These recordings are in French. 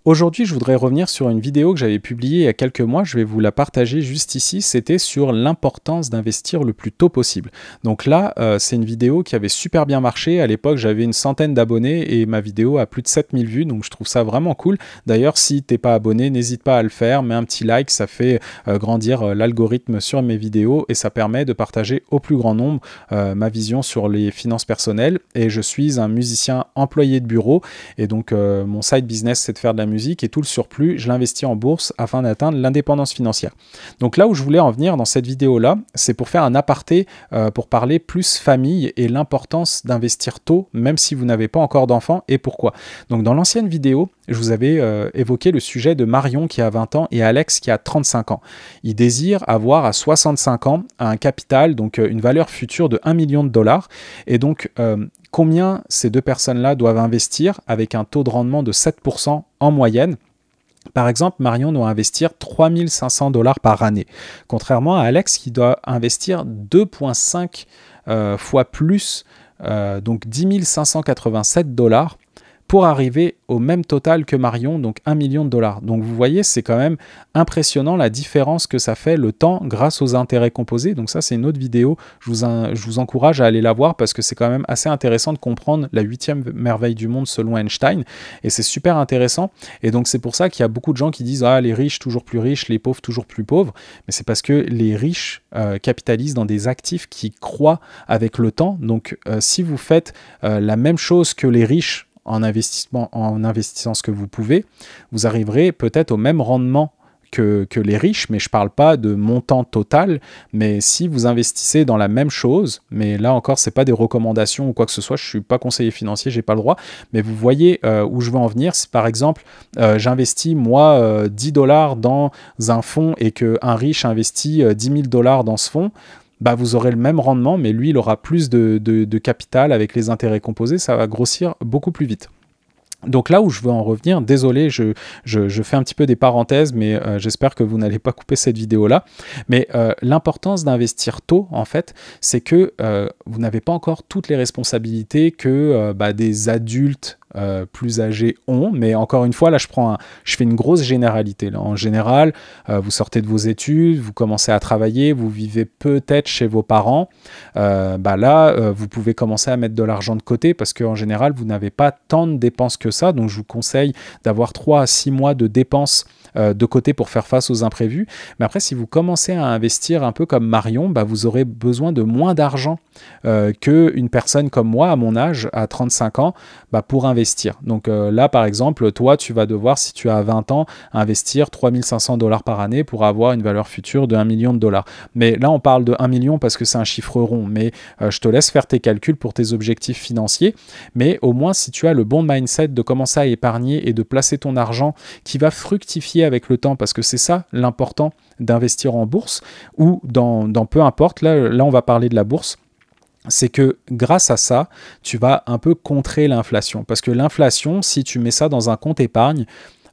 Aujourd'hui, je voudrais revenir sur une vidéo que j'avais publiée il y a quelques mois. Je vais vous la partager juste ici. C'était sur l'importance d'investir le plus tôt possible. Donc là, c'est une vidéo qui avait super bien marché. À l'époque, j'avais une centaine d'abonnés et ma vidéo a plus de 7000 vues. Donc je trouve ça vraiment cool. D'ailleurs, si tu n'es pas abonné, n'hésite pas à le faire. Mets un petit like, ça fait grandir l'algorithme sur mes vidéos et ça permet de partager au plus grand nombre ma vision sur les finances personnelles. Et je suis un musicien employé de bureau. Et donc, mon side business, c'est de faire de la musique et tout le surplus, je l'investis en bourse afin d'atteindre l'indépendance financière. Donc là où je voulais en venir dans cette vidéo-là, c'est pour faire un aparté pour parler plus famille et l'importance d'investir tôt, même si vous n'avez pas encore d'enfants, et pourquoi. Donc dans l'ancienne vidéo, je vous avais évoqué le sujet de Marion qui a 20 ans et Alex qui a 35 ans. Ils désirent avoir à 65 ans un capital, donc une valeur future de 1 million de dollars. Et donc, combien ces deux personnes-là doivent investir avec un taux de rendement de 7% en moyenne? Par exemple, Marion doit investir 3 500 dollars par année, contrairement à Alex qui doit investir 2,5 fois plus, donc 10 587 dollars pour arriver au même total que Marion, donc 1 million de dollars. Donc vous voyez, c'est quand même impressionnant la différence que ça fait le temps grâce aux intérêts composés. Donc ça, c'est une autre vidéo. Je vous encourage à aller la voir parce que c'est quand même assez intéressant de comprendre la 8e merveille du monde selon Einstein. Et c'est super intéressant. Et donc c'est pour ça qu'il y a beaucoup de gens qui disent « Ah, les riches toujours plus riches, les pauvres toujours plus pauvres ». Mais c'est parce que les riches capitalisent dans des actifs qui croient avec le temps. Donc si vous faites la même chose que les riches, en investissant ce que vous pouvez, vous arriverez peut-être au même rendement que les riches, mais je ne parle pas de montant total, mais si vous investissez dans la même chose, mais là encore, ce n'est pas des recommandations ou quoi que ce soit, je ne suis pas conseiller financier, je n'ai pas le droit, mais vous voyez où je veux en venir. Si par exemple, j'investis moi 10 dollars dans un fonds et qu'un riche investit 10 000 dollars dans ce fonds, bah vous aurez le même rendement, mais lui, il aura plus de capital avec les intérêts composés, ça va grossir beaucoup plus vite. Donc là où je veux en revenir, désolé, je fais un petit peu des parenthèses, mais j'espère que vous n'allez pas couper cette vidéo-là. Mais l'importance d'investir tôt, en fait, c'est que vous n'avez pas encore toutes les responsabilités que des adultes plus âgés ont, mais encore une fois, là, je fais une grosse généralité. Là. En général, vous sortez de vos études, vous commencez à travailler, vous vivez peut-être chez vos parents. Vous pouvez commencer à mettre de l'argent de côté parce qu'en général, vous n'avez pas tant de dépenses que ça. Donc, je vous conseille d'avoir 3 à 6 mois de dépenses de côté pour faire face aux imprévus. Mais après, si vous commencez à investir un peu comme Marion, vous aurez besoin de moins d'argent qu'une personne comme moi, à mon âge, à 35 ans, pour investir. Donc là, par exemple, toi, tu vas devoir, si tu as 20 ans, investir 3 500 dollars par année pour avoir une valeur future de 1 million de dollars. Mais là, on parle de 1 million parce que c'est un chiffre rond, mais je te laisse faire tes calculs pour tes objectifs financiers. Mais au moins, si tu as le bon mindset de commencer à épargner et de placer ton argent qui va fructifier avec le temps, parce que c'est ça l'important d'investir en bourse ou dans peu importe, là on va parler de la bourse, c'est que grâce à ça, tu vas un peu contrer l'inflation. Parce que l'inflation, si tu mets ça dans un compte épargne,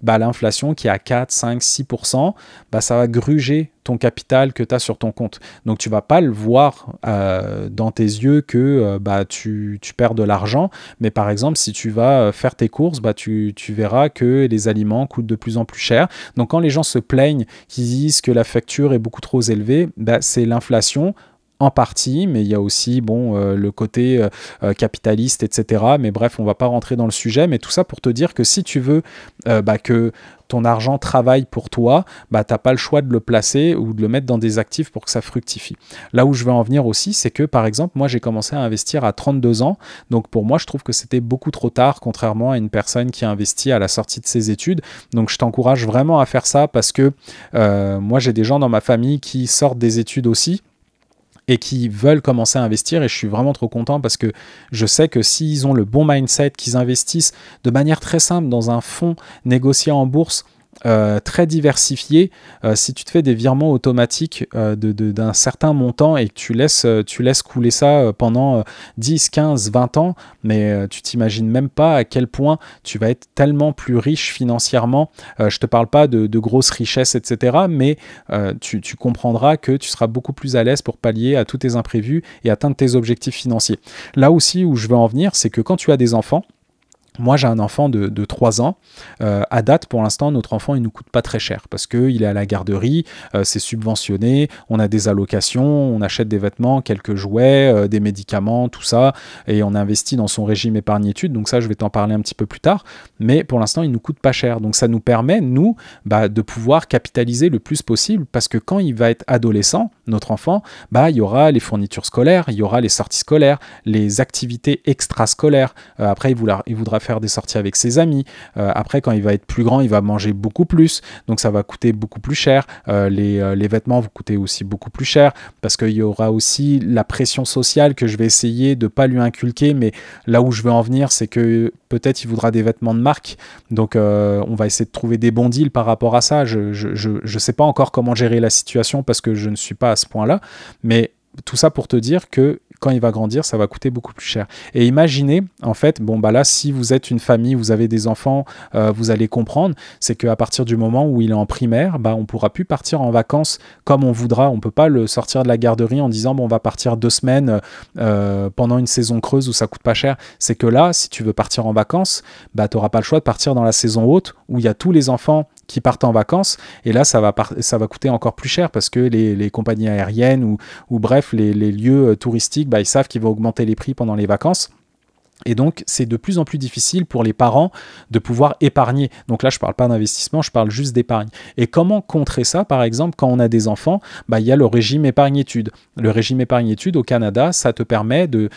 l'inflation qui est à 4, 5, 6%, ça va gruger ton capital que tu as sur ton compte. Donc, tu ne vas pas le voir dans tes yeux que tu perds de l'argent. Mais par exemple, si tu vas faire tes courses, tu verras que les aliments coûtent de plus en plus cher. Donc, quand les gens se plaignent, qu'ils disent que la facture est beaucoup trop élevée, c'est l'inflation en partie, mais il y a aussi le côté capitaliste, etc. Mais bref, on ne va pas rentrer dans le sujet, mais tout ça pour te dire que si tu veux que ton argent travaille pour toi, tu n'as pas le choix de le placer ou de le mettre dans des actifs pour que ça fructifie. Là où je veux en venir aussi, c'est que par exemple, moi j'ai commencé à investir à 32 ans, donc pour moi je trouve que c'était beaucoup trop tard, contrairement à une personne qui a investi à la sortie de ses études. Donc je t'encourage vraiment à faire ça parce que moi j'ai des gens dans ma famille qui sortent des études aussi, et qui veulent commencer à investir, et je suis vraiment trop content parce que je sais que s'ils ont le bon mindset, qu'ils investissent de manière très simple dans un fonds négocié en bourse très diversifié, si tu te fais des virements automatiques d'un certain montant et que tu laisses couler ça pendant 10, 15, 20 ans, mais tu t'imagines même pas à quel point tu vas être tellement plus riche financièrement. Je te parle pas de grosses richesses, etc., mais tu comprendras que tu seras beaucoup plus à l'aise pour pallier à tous tes imprévus et atteindre tes objectifs financiers. Là aussi où je veux en venir, c'est que quand tu as des enfants, Moi, j'ai un enfant de 3 ans. À date, pour l'instant, notre enfant, il ne nous coûte pas très cher parce qu'il est à la garderie, c'est subventionné, on a des allocations, on achète des vêtements, quelques jouets, des médicaments, tout ça, et on investit dans son régime épargne-études. Donc ça, je vais t'en parler un petit peu plus tard. Mais pour l'instant, il ne nous coûte pas cher. Donc ça nous permet, nous, de pouvoir capitaliser le plus possible parce que quand il va être adolescent, notre enfant, il y aura les fournitures scolaires, il y aura les sorties scolaires, les activités extrascolaires. Après, il voudra faire des sorties avec ses amis. Après, quand il va être plus grand, il va manger beaucoup plus. Donc, ça va coûter beaucoup plus cher. Les vêtements vont coûter aussi beaucoup plus cher parce qu'il y aura aussi la pression sociale que je vais essayer de ne pas lui inculquer. Mais là où je veux en venir, c'est que peut-être il voudra des vêtements de marque. Donc, on va essayer de trouver des bons deals par rapport à ça. Je sais pas encore comment gérer la situation parce que je ne suis pas à ce point-là. Mais tout ça pour te dire que quand il va grandir, ça va coûter beaucoup plus cher. Et imaginez, en fait, là, si vous êtes une famille, vous avez des enfants, vous allez comprendre, c'est qu'à partir du moment où il est en primaire, on ne pourra plus partir en vacances comme on voudra. On ne peut pas le sortir de la garderie en disant, on va partir 2 semaines pendant une saison creuse où ça coûte pas cher. C'est que là, si tu veux partir en vacances, tu n'auras pas le choix de partir dans la saison haute où il y a tous les enfants qui partent en vacances, et là ça va coûter encore plus cher parce que les compagnies aériennes ou bref les lieux touristiques, ils savent qu'ils vont augmenter les prix pendant les vacances. Et donc, c'est de plus en plus difficile pour les parents de pouvoir épargner. Donc là, je ne parle pas d'investissement, je parle juste d'épargne. Et comment contrer ça? Par exemple, quand on a des enfants, il y a le régime épargne-études. Le régime épargne-études au Canada, ça te permet de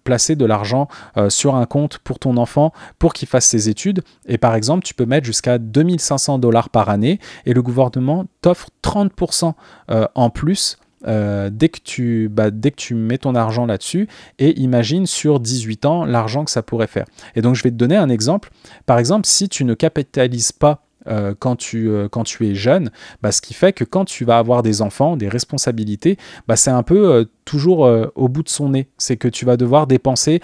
placer de l'argent sur un compte pour ton enfant pour qu'il fasse ses études. Et par exemple, tu peux mettre jusqu'à 2 500 $ par année et le gouvernement t'offre 30% en plus dès que tu mets ton argent là-dessus, et imagine sur 18 ans l'argent que ça pourrait faire. Et donc je vais te donner un exemple. Par exemple, si tu ne capitalises pas quand tu es jeune, ce qui fait que quand tu vas avoir des enfants, des responsabilités, c'est un peu toujours au bout de son nez. C'est que tu vas devoir dépenser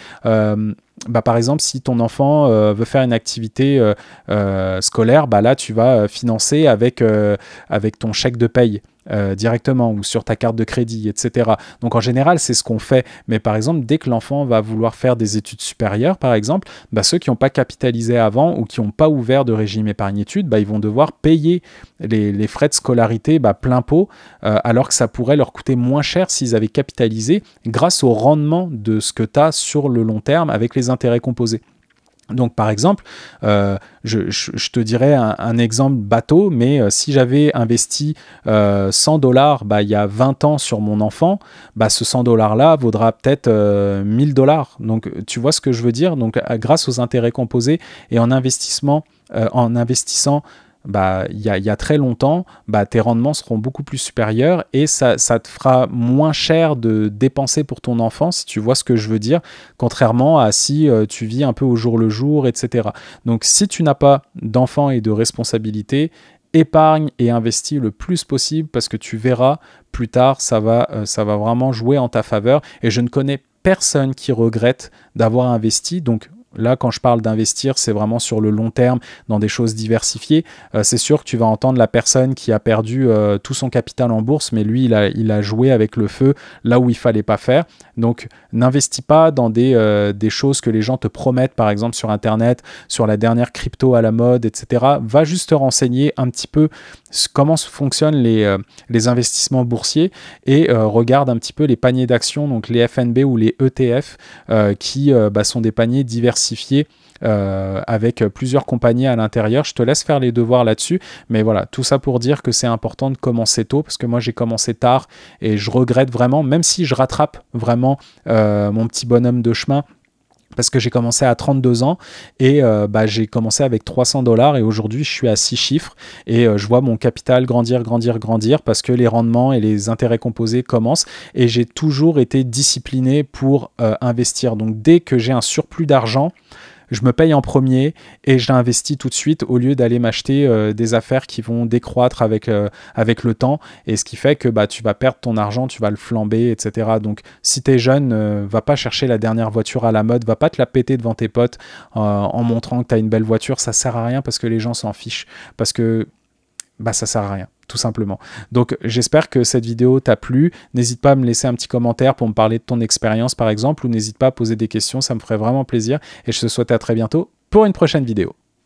par exemple, si ton enfant veut faire une activité scolaire, là tu vas financer avec ton chèque de paye directement ou sur ta carte de crédit, etc. Donc en général, c'est ce qu'on fait. Mais par exemple, dès que l'enfant va vouloir faire des études supérieures, par exemple, ceux qui n'ont pas capitalisé avant ou qui n'ont pas ouvert de régime épargne-études, ils vont devoir payer les frais de scolarité plein pot, alors que ça pourrait leur coûter moins cher s'ils avaient capitalisé grâce au rendement de ce que tu as sur le long terme avec les intérêts composés. Donc par exemple, je te dirais un exemple bateau, mais si j'avais investi 100 $ il y a 20 ans sur mon enfant, ce 100 $ là vaudra peut-être 1000 $. Donc tu vois ce que je veux dire? Donc grâce aux intérêts composés et en investissant il y a très longtemps, tes rendements seront beaucoup plus supérieurs et ça te fera moins cher de dépenser pour ton enfant, si tu vois ce que je veux dire, contrairement à si tu vis un peu au jour le jour, etc. Donc si tu n'as pas d'enfants et de responsabilités, épargne et investis le plus possible parce que tu verras plus tard, ça va vraiment jouer en ta faveur. Et je ne connais personne qui regrette d'avoir investi. Donc là, quand je parle d'investir, c'est vraiment sur le long terme, dans des choses diversifiées. C'est sûr que tu vas entendre la personne qui a perdu tout son capital en bourse, mais lui, il a joué avec le feu là où il fallait pas faire. Donc, n'investis pas dans des choses que les gens te promettent, par exemple sur Internet, sur la dernière crypto à la mode, etc. Va juste te renseigner un petit peu comment fonctionnent les investissements boursiers et regarde un petit peu les paniers d'actions, donc les FNB ou les ETF, qui sont des paniers diversifiés avec plusieurs compagnies à l'intérieur. Je te laisse faire les devoirs là-dessus, mais voilà, tout ça pour dire que c'est important de commencer tôt, parce que moi j'ai commencé tard et je regrette vraiment, même si je rattrape vraiment mon petit bonhomme de chemin, parce que j'ai commencé à 32 ans et j'ai commencé avec 300 $ et aujourd'hui je suis à 6 chiffres et je vois mon capital grandir parce que les rendements et les intérêts composés commencent et j'ai toujours été discipliné pour investir. Donc dès que j'ai un surplus d'argent, je me paye en premier et je l'investis tout de suite au lieu d'aller m'acheter des affaires qui vont décroître avec le temps, et ce qui fait que tu vas perdre ton argent, tu vas le flamber, etc. Donc si tu es jeune, va pas chercher la dernière voiture à la mode, va pas te la péter devant tes potes en montrant que tu as une belle voiture, ça sert à rien parce que les gens s'en fichent. Parce que bah ça sert à rien, tout simplement. Donc j'espère que cette vidéo t'a plu. N'hésite pas à me laisser un petit commentaire pour me parler de ton expérience par exemple, ou n'hésite pas à poser des questions, ça me ferait vraiment plaisir. Et je te souhaite à très bientôt pour une prochaine vidéo.